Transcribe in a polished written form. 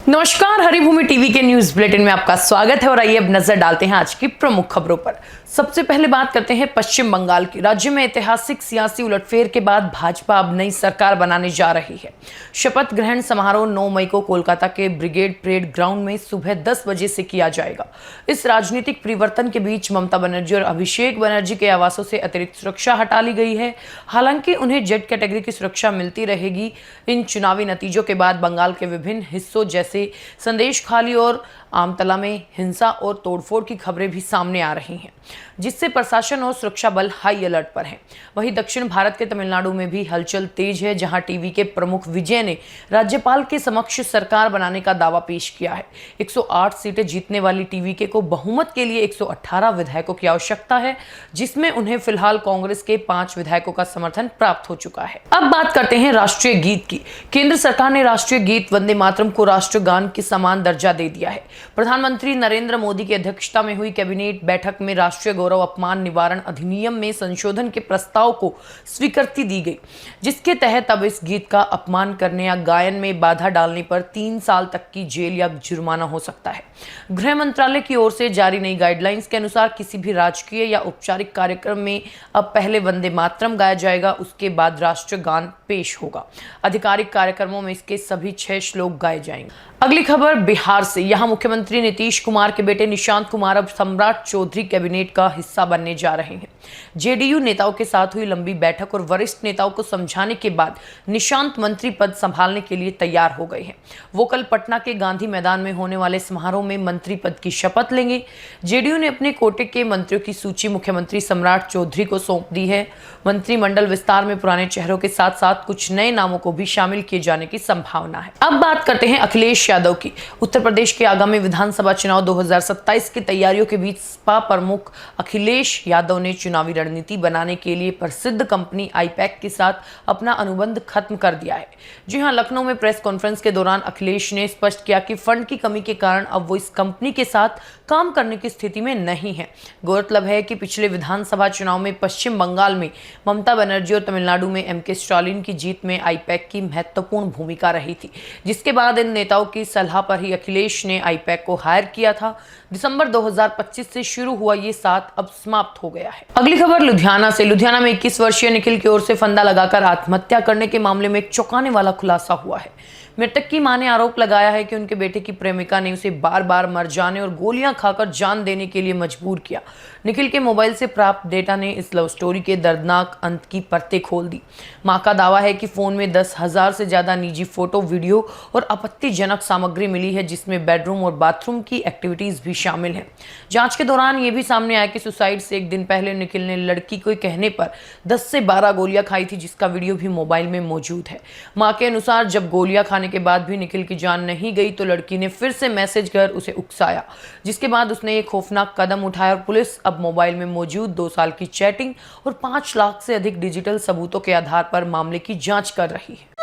नमस्कार, हरिभूमि टीवी के news bulletin में आपका स्वागत है और आइए अब नजर डालते हैं आज की प्रमुख खबरों पर। सबसे पहले बात करते हैं पश्चिम बंगाल की। राज्य में ऐतिहासिक सियासी उलटफेर के बाद भाजपा अब नई सरकार बनाने जा रही है। शपथ ग्रहण समारोह 9 मई को कोलकाता के ब्रिगेड परेड ग्राउंड में सुबह 10 बजे से किया जाएगा। इस राजनीतिक परिवर्तन के बीच ममता बनर्जी और अभिषेक बनर्जी के आवासों से अतिरिक्त सुरक्षा हटा ली गई है। हालांकि उन्हें जेड कैटेगरी की सुरक्षा मिलती रहेगी। इन चुनावी नतीजों के बाद बंगाल के विभिन्न हिस्सों जैसे संदेश खाली और आमतला में हिंसा और तोड़फोड़ की खबरें भी सामने आ रही हैं, जिससे प्रशासन और सुरक्षा बल हाई अलर्ट पर हैं। वहीं दक्षिण भारत के तमिलनाडु में भी हलचल तेज है, जहां टीवी के प्रमुख विजय ने राज्यपाल के समक्ष सरकार बनाने का दावा पेश किया है। 108 सीटें जीतने वाली टीवीके को बहुमत के लिए 118 विधायकों की आवश्यकता है, जिसमें उन्हें फिलहाल कांग्रेस के 5 विधायकों का समर्थन प्राप्त हो चुका है। अब बात करते हैं राष्ट्रीय गीत की। केंद्र सरकार ने राष्ट्रीय गीत वंदे मातरम को राष्ट्रगान के समान दर्जा दे दिया है। प्रधानमंत्री नरेंद्र मोदी की अध्यक्षता में हुई कैबिनेट बैठक में राष्ट्रीय गौरव अपमान निवारण अधिनियम में संशोधन के प्रस्ताव को स्वीकृति दी गई, जिसके तहत अब इस गीत का अपमान करने या गायन में बाधा डालने पर 3 साल तक की जेल या जुर्माना हो सकता है। गृह मंत्रालय की ओर से जारी नई गाइडलाइंस के अनुसार किसी भी राजकीय या औपचारिक कार्यक्रम में अब पहले वंदे मातरम गाया जाएगा, उसके बाद राष्ट्रगान पेश होगा। आधिकारिक कार्यक्रमों में इसके सभी 6 श्लोक गाए जाएंगे। अगली खबर बिहार से। यहां मुख्यमंत्री नीतीश कुमार के बेटे निशांत कुमार अब सम्राट चौधरी कैबिनेट का हिस्सा बनने जा रहे हैं। जेडीयू नेताओं के साथ हुई लंबी बैठक और वरिष्ठ नेताओं को समझाने के बाद निशांत मंत्री पद संभालने के लिए तैयार हो गए हैं। वो कल पटना के गांधी मैदान में होने वाले समारोह में मंत्री पद की शपथ लेंगे। जेडीयू ने अपने कोटे के मंत्रियों की सूची मुख्यमंत्री सम्राट चौधरी को सौंप दी है। मंत्रिमंडल विस्तार में पुराने चेहरों के साथ साथ कुछ नए नामों को भी शामिल किए जाने की संभावना है। अब बात करते हैं अखिलेश यादव की। उत्तर प्रदेश के आगामी विधानसभा चुनाव 2027 की तैयारियों के बीच सपा प्रमुख अखिलेश यादव ने चुनावी रणनीति बनाने के लिए प्रसिद्ध कंपनी आईपैक के साथ अपना अनुबंध खत्म कर दिया है। जी हां, लखनऊ में प्रेस कॉन्फ्रेंस के दौरान अखिलेश ने स्पष्ट किया कि फंड की कमी के कारण अब वो इस कंपनी के साथ काम करने की स्थिति में नहीं है। गौरतलब है कि पिछले विधानसभा चुनाव में पश्चिम बंगाल में ममता बनर्जी और तमिलनाडु में एमके स्टालिन की जीत में आईपैक की महत्वपूर्ण भूमिका रही थी, जिसके बाद इन नेताओं की सलाह पर ही अखिलेश ने आईपैक को हायर किया था। दिसंबर 2025 से शुरू हुआ ये साथ अब समाप्त हो गया है। अगली खबर लुधियाना से। लुधियाना में 21 वर्षीय निखिल की ओर से फंदा लगाकर आत्महत्या करने के मामले में एक चौंकाने वाला खुलासा हुआ है। मृतक की मां ने आरोप लगाया है कि उनके बेटे की प्रेमिका ने उसे बार बार मर जाने और गोलियां खाकर जान देने के लिए मजबूर किया। निखिल के मोबाइल से प्राप्त डेटा ने इस लव स्टोरी के दर्दनाक अंत की परतें खोल दी। मां का दावा है कि फोन में 10,000 से ज्यादा निजी फोटो, वीडियो और आपत्तिजनक सामग्री मिली है, जिसमें बेडरूम और बाथरूम की एक्टिविटीज भी शामिल हैं। जांच के दौरान यह भी सामने आया कि सुसाइड से एक दिन पहले निखिल ने लड़की के कहने पर 10 से 12 गोलियां खाई थी, जिसका वीडियो भी मोबाइल में मौजूद है। मां के अनुसार जब गोलियां खाने के बाद भी निखिल की जान नहीं गई तो लड़की ने फिर से मैसेज कर उसे उकसाया, जिसके बाद उसने एक खौफनाक कदम उठाया और पुलिस अब मोबाइल में मौजूद 2 साल की चैटिंग और 5 लाख से अधिक डिजिटल सबूतों के आधार पर मामले की जांच कर रही है।